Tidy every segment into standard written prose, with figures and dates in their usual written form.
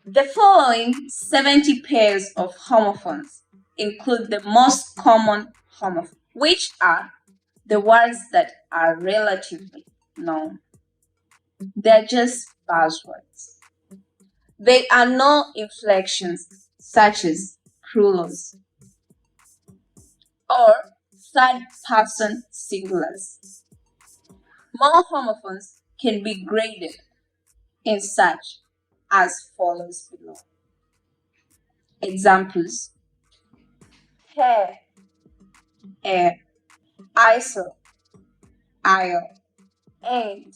The following 70 pairs of homophones include the most common homophones, which are the words that are relatively known. They're just buzzwords. There are no inflections such as crulos or third-person singulars. More homophones can be graded in such as follows below. Examples: hair, air, iso, io, and,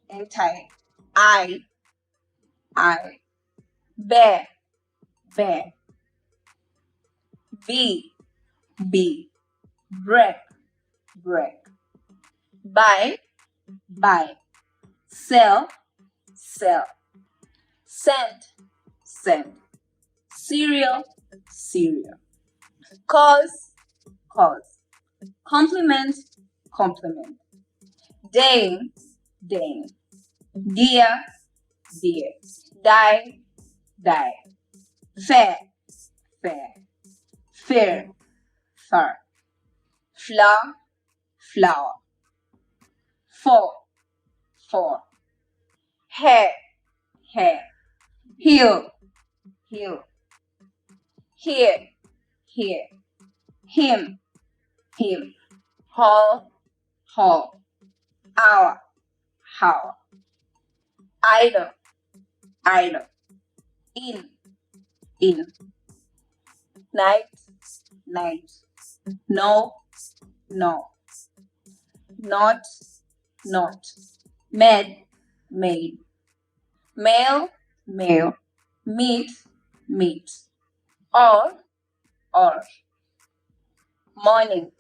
entire, I, bear, bear, be, break, buy, sell, send, cereal, cause, compliment, dame, dear, die, fair, fur, flower, for, hair, heel, here, him, hall, hour, idle, in, night, no, not, made, male, meat, or, morning,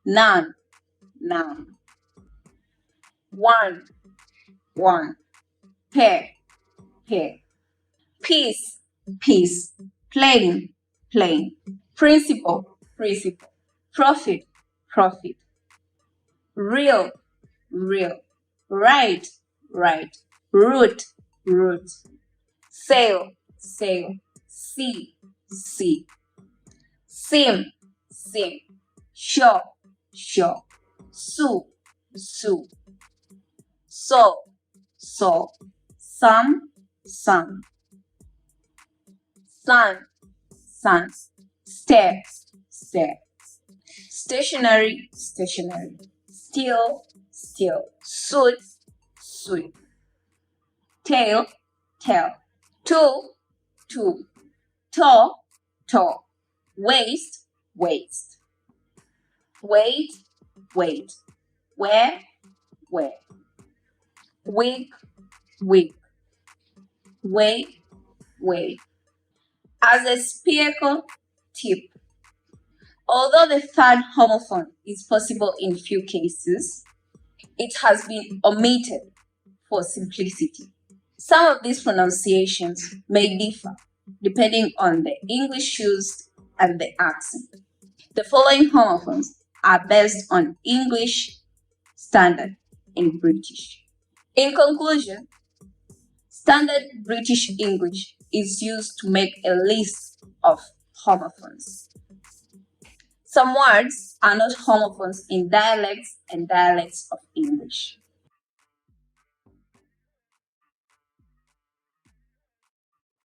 none, one, pair, peace, plain, principle, profit, real, right, root, sail, sea, sim, sure, sue, so, some, sun, stare, stationary, still, suit, tail, two, toe, waist, weight, wear, wig, way. As a Speako tip, although the third homophone is possible in few cases, it has been omitted for simplicity. Some of these pronunciations may differ depending on the English used and the accent. The following homophones are based on English Standard in British. In conclusion, Standard British English is used to make a list of homophones. Some words are not homophones in dialects and dialects of English.